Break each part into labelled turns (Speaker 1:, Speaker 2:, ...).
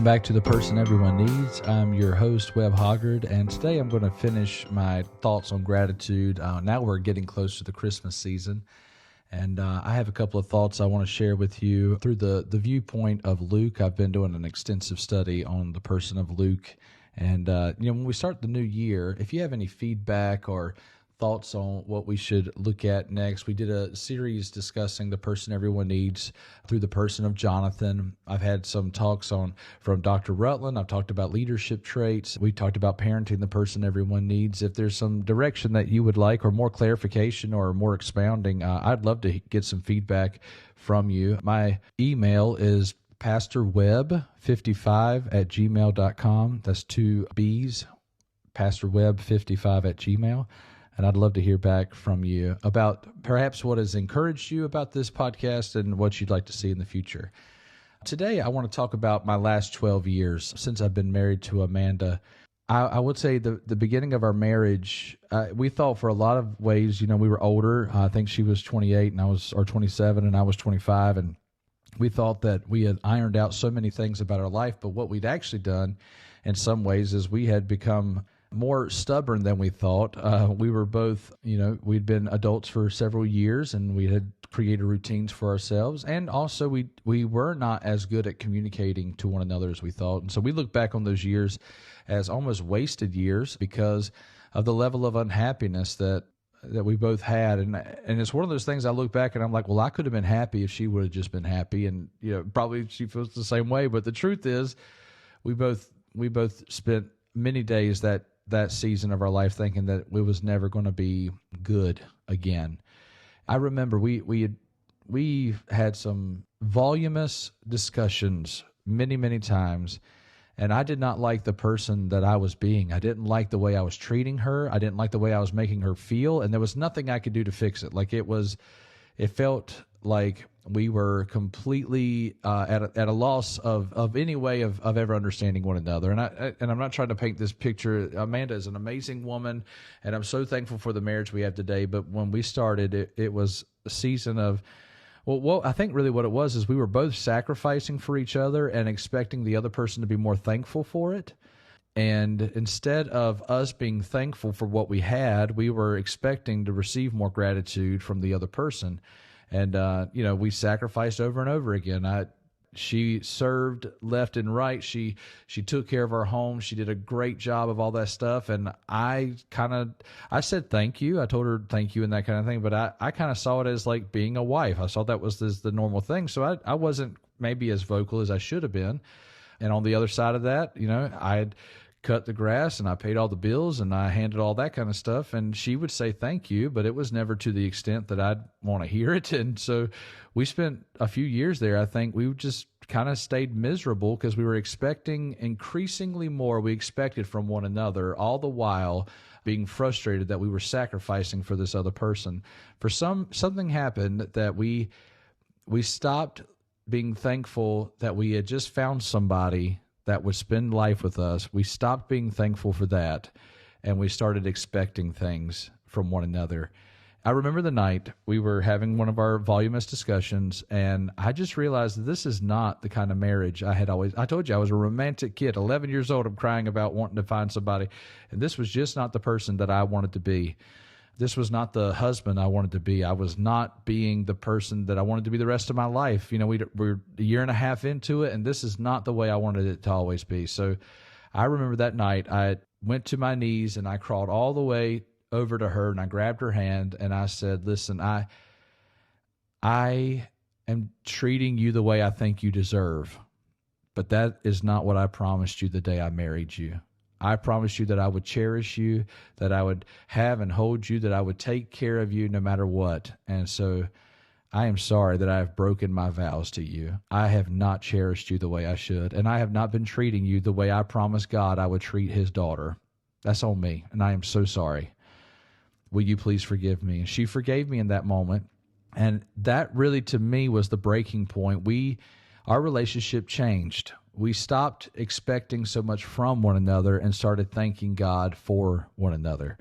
Speaker 1: Welcome back to The Person Everyone Needs. I'm your host, Webb, and today I'm going to finish my thoughts on gratitude. Now we're getting close to the Christmas season, and I have a couple of thoughts I want to share with you through the viewpoint of Luke. I've been doing an extensive study on the person of Luke, and when we start the new year, if you have any feedback or thoughts on what we should look at next. We did a series discussing the person everyone needs through the person of Jonathan. I've had some talks from Dr. Rutland. I've talked about leadership traits. We talked about parenting the person everyone needs. If there's some direction that you would like or more clarification or more expounding, I'd love to get some feedback from you. My email is pastorwebb55@gmail.com. That's 2 B's, pastorwebb55@gmail. And I'd love to hear back from you about perhaps what has encouraged you about this podcast and what you'd like to see in the future. Today, I want to talk about my last 12 years since I've been married to Amanda. I would say the beginning of our marriage, we thought for a lot of ways, we were older. I think she was 28 or 27 and I was 25. And we thought that we had ironed out so many things about our life. But what we'd actually done in some ways is we had become more stubborn than we thought. We were both, we'd been adults for several years and we had created routines for ourselves. And also we were not as good at communicating to one another as we thought. And so we look back on those years as almost wasted years because of the level of unhappiness that we both had. And it's one of those things I look back and I'm like, well, I could have been happy if she would have just been happy. And, probably she feels the same way. But the truth is we both spent many days that season of our life thinking that it was never going to be good again. I remember we had some voluminous discussions many, many times, and I did not like the person that I was being. I didn't like the way I was treating her. I didn't like the way I was making her feel, and there was nothing I could do to fix it. It felt like we were completely at a loss of any way of ever understanding one another. And I'm not trying to paint this picture. Amanda is an amazing woman, and I'm so thankful for the marriage we have today. But when we started, it was a season of, well, I think really what it was is we were both sacrificing for each other and expecting the other person to be more thankful for it. And instead of us being thankful for what we had, we were expecting to receive more gratitude from the other person. And, we sacrificed over and over again. She served left and right. She took care of our home. She did a great job of all that stuff. And I said thank you. I told her thank you and that kind of thing. But I kind of saw it as like being a wife. I saw that was the normal thing. So I wasn't maybe as vocal as I should have been. And on the other side of that, I'd cut the grass and I paid all the bills and I handled all that kind of stuff. And she would say thank you, but it was never to the extent that I'd want to hear it. And so we spent a few years there. I think we just kind of stayed miserable because we were expecting increasingly more we expected from one another, all the while being frustrated that we were sacrificing for this other person. Something happened that we stopped being thankful that we had just found somebody that would spend life with us. We stopped being thankful for that, and we started expecting things from one another. I remember the night we were having one of our voluminous discussions, and I just realized that this is not the kind of marriage I told you I was a romantic kid, 11 years old. I'm crying about wanting to find somebody, and this was just not the person that I wanted to be. This was not the husband I wanted to be. I was not being the person that I wanted to be the rest of my life. We're a year and a half into it, and this is not the way I wanted it to always be. So I remember that night I went to my knees and I crawled all the way over to her and I grabbed her hand and I said, listen, I am treating you the way I think you deserve, but that is not what I promised you the day I married you. I promised you that I would cherish you, that I would have and hold you, that I would take care of you no matter what. And so I am sorry that I have broken my vows to you. I have not cherished you the way I should, and I have not been treating you the way I promised God I would treat his daughter. That's on me, and I am so sorry. Will you please forgive me? And she forgave me in that moment, and that really to me was the breaking point. Our relationship changed. We stopped expecting so much from one another and started thanking God for one another.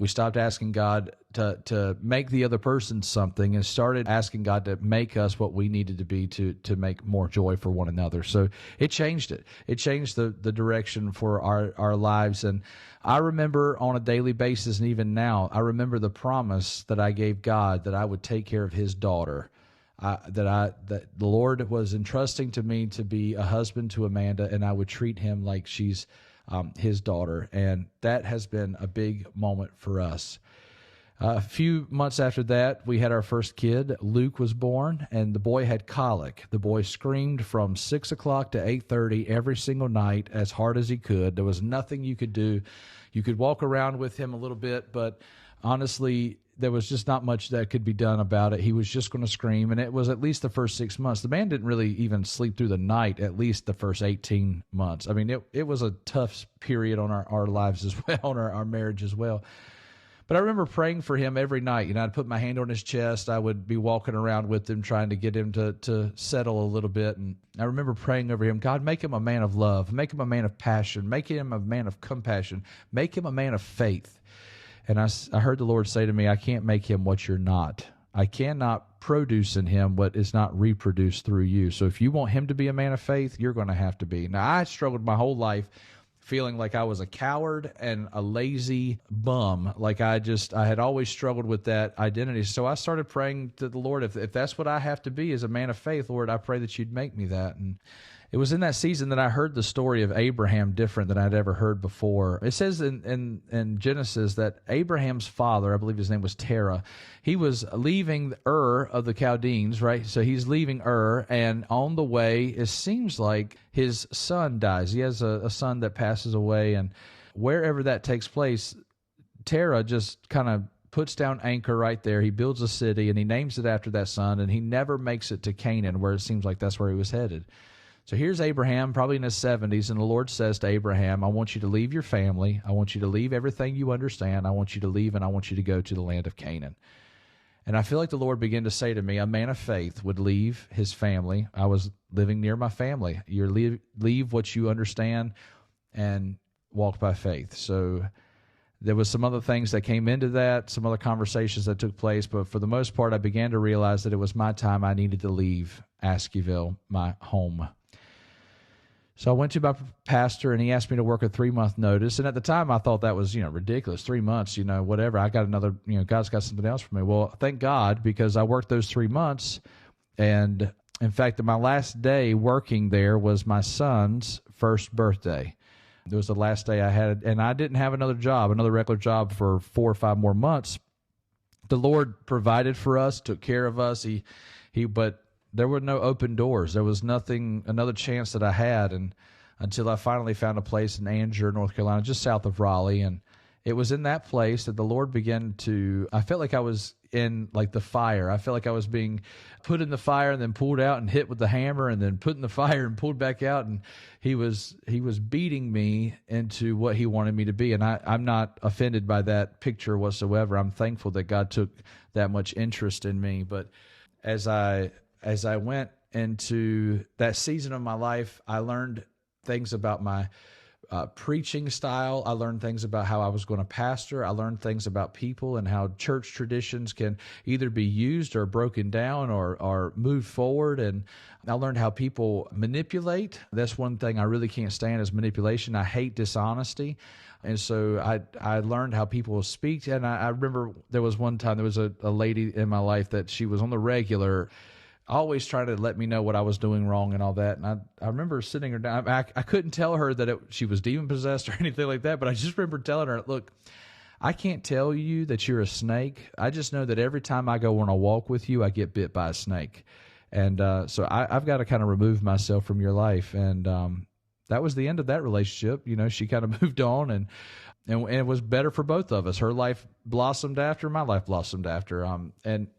Speaker 1: We stopped asking God to make the other person something and started asking God to make us what we needed to be to make more joy for one another. So it changed it. It changed the direction for our lives. And I remember on a daily basis, and even now, I remember the promise that I gave God that I would take care of his daughter. That the Lord was entrusting to me to be a husband to Amanda, and I would treat him like she's his daughter. And that has been a big moment for us. A few months after that, we had our first kid. Luke was born, and the boy had colic. The boy screamed from 6 o'clock to 8:30 every single night as hard as he could. There was nothing you could do. You could walk around with him a little bit, but honestly, there was just not much that could be done about it. He was just going to scream, and it was at least the first 6 months. The man didn't really even sleep through the night, at least the first 18 months. I mean, it was a tough period on our lives as well, on our marriage as well. But I remember praying for him every night. You know, I'd put my hand on his chest. I would be walking around with him, trying to get him to settle a little bit. And I remember praying over him, God, make him a man of love. Make him a man of passion. Make him a man of compassion. Make him a man of faith. And I heard the Lord say to me, I can't make him what you're not. I cannot produce in him what is not reproduced through you. So if you want him to be a man of faith, you're going to have to be. Now, I struggled my whole life feeling like I was a coward and a lazy bum. Like I had always struggled with that identity. So I started praying to the Lord, if that's what I have to be as a man of faith, Lord, I pray that you'd make me that. And it was in that season that I heard the story of Abraham different than I'd ever heard before. It says in Genesis that Abraham's father, I believe his name was Terah, he was leaving Ur of the Chaldeans, right? So he's leaving Ur, and on the way, it seems like his son dies. He has a son that passes away, and wherever that takes place, Terah just kind of puts down anchor right there. He builds a city, and he names it after that son, and he never makes it to Canaan, where it seems like that's where he was headed. So here's Abraham, probably in his 70s, and the Lord says to Abraham, I want you to leave your family. I want you to leave everything you understand. I want you to leave, and I want you to go to the land of Canaan. And I feel like the Lord began to say to me, a man of faith would leave his family. I was living near my family. You leave what you understand and walk by faith. So there was some other things that came into that, some other conversations that took place, but for the most part, I began to realize that it was my time. I needed to leave Askewville, my home. So I went to my pastor, and he asked me to work a 3-month notice. And at the time, I thought that was, ridiculous. 3 months, whatever. I got another, God's got something else for me. Well, thank God, because I worked those 3 months. And in fact, my last day working there was my son's first birthday. It was the last day I had, and I didn't have another regular job for 4 or 5 more months. The Lord provided for us, took care of us. But there were no open doors. There was another chance that I had, and until I finally found a place in Angier, North Carolina, just south of Raleigh. And it was in that place that the Lord began I felt like I was in like the fire. I felt like I was being put in the fire and then pulled out and hit with the hammer and then put in the fire and pulled back out. And he was beating me into what he wanted me to be. And I'm not offended by that picture whatsoever. I'm thankful that God took that much interest in me. But as I went into that season of my life, I learned things about my preaching style. I learned things about how I was going to pastor. I learned things about people and how church traditions can either be used or broken down or moved forward. And I learned how people manipulate. That's one thing I really can't stand is manipulation. I hate dishonesty. And so I learned how people speak. And I remember there was one time, there was a lady in my life that she was on the regular, always trying to let me know what I was doing wrong and all that. And I remember sitting her down. I couldn't tell her that she was demon-possessed or anything like that, but I just remember telling her, look, I can't tell you that you're a snake. I just know that every time I go on a walk with you, I get bit by a snake. And so I've got to kind of remove myself from your life. And that was the end of that relationship. She kind of moved on, and it was better for both of us. Her life blossomed after, my life blossomed after.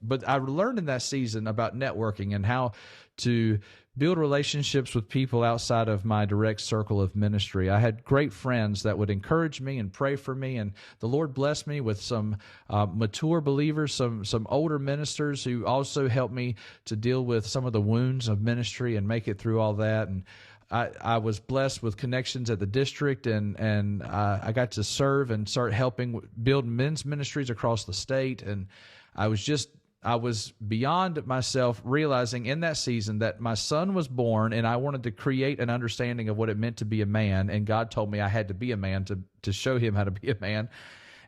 Speaker 1: But I learned in that season about networking and how to build relationships with people outside of my direct circle of ministry. I had great friends that would encourage me and pray for me, and the Lord blessed me with some mature believers, some older ministers who also helped me to deal with some of the wounds of ministry and make it through all that. And I was blessed with connections at the district, and I got to serve and start helping build men's ministries across the state. And I was beyond myself, realizing in that season that my son was born, and I wanted to create an understanding of what it meant to be a man. And God told me I had to be a man to show him how to be a man.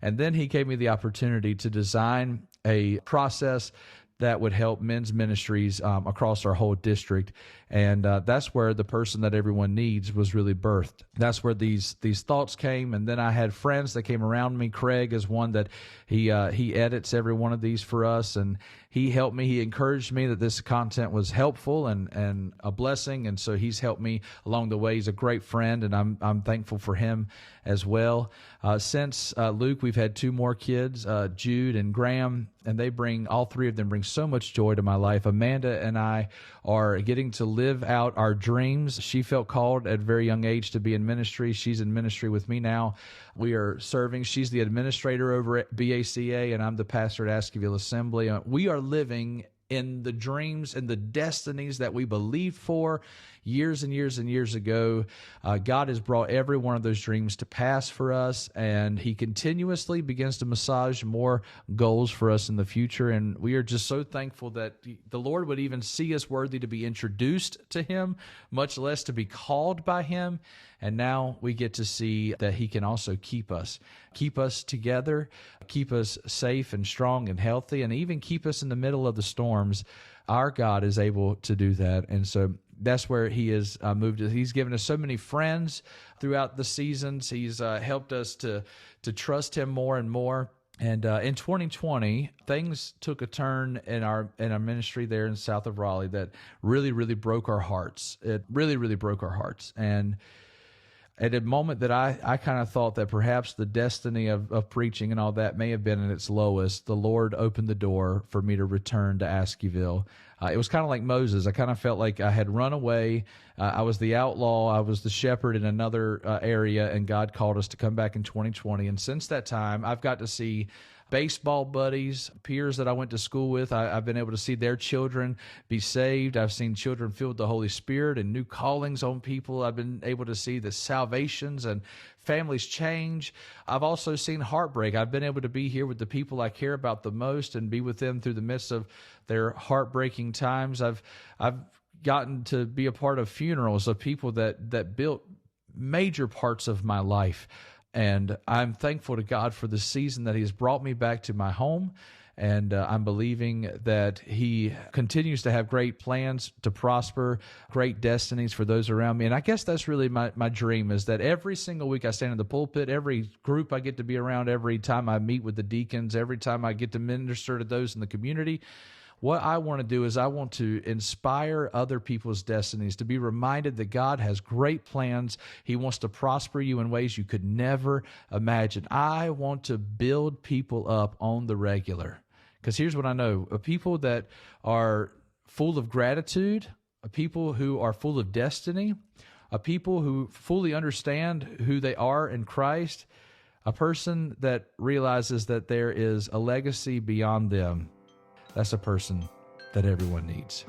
Speaker 1: And then he gave me the opportunity to design a process that would help men's ministries across our whole district. And that's where the person that everyone needs was really birthed. That's where these thoughts came. And then I had friends that came around me. Craig is one that he edits every one of these for us. And he helped me. He encouraged me that this content was helpful and a blessing. And so he's helped me along the way. He's a great friend, and I'm thankful for him as well. Since Luke, we've had 2 more kids, Jude and Graham, and all 3 of them bring so much joy to my life. Amanda and I are getting to live out our dreams. She felt called at a very young age to be in ministry. She's in ministry with me now. We are serving. She's the administrator over at BACA, and I'm the pastor at Askewville Assembly. We are living in the dreams and the destinies that we believed for years and years and years ago. God has brought every one of those dreams to pass for us, and he continuously begins to massage more goals for us in the future. And we are just so thankful that the Lord would even see us worthy to be introduced to him, much less to be called by him. And now we get to see that he can also keep us together, keep us safe and strong and healthy, and even keep us in the middle of the storms. Our God is able to do that. And so that's where he has moved us. He's given us so many friends throughout the seasons. He's helped us to trust him more and more. And in 2020, things took a turn in our ministry there in south of Raleigh that really, really broke our hearts. It really, really broke our hearts. And at a moment that I kind of thought that perhaps the destiny of preaching and all that may have been at its lowest, the Lord opened the door for me to return to Askewville. It was kind of like Moses. I kind of felt like I had run away. I was the outlaw. I was the shepherd in another area, and God called us to come back in 2020. And since that time, I've got to see baseball buddies, peers that I went to school with. I've been able to see their children be saved. I've seen children filled with the Holy Spirit and new callings on people. I've been able to see the salvations and families change. I've also seen heartbreak. I've been able to be here with the people I care about the most and be with them through the midst of their heartbreaking times. I've gotten to be a part of funerals of people that built major parts of my life. And I'm thankful to God for the season that he has brought me back to my home. And I'm believing that he continues to have great plans to prosper, great destinies for those around me. And I guess that's really my dream, is that every single week I stand in the pulpit, every group I get to be around, every time I meet with the deacons, every time I get to minister to those in the community, what I want to do is I want to inspire other people's destinies, to be reminded that God has great plans. He wants to prosper you in ways you could never imagine. I want to build people up on the regular. Because here's what I know. People that are full of gratitude, people who are full of destiny, people who fully understand who they are in Christ, a person that realizes that there is a legacy beyond them. That's a person that everyone needs.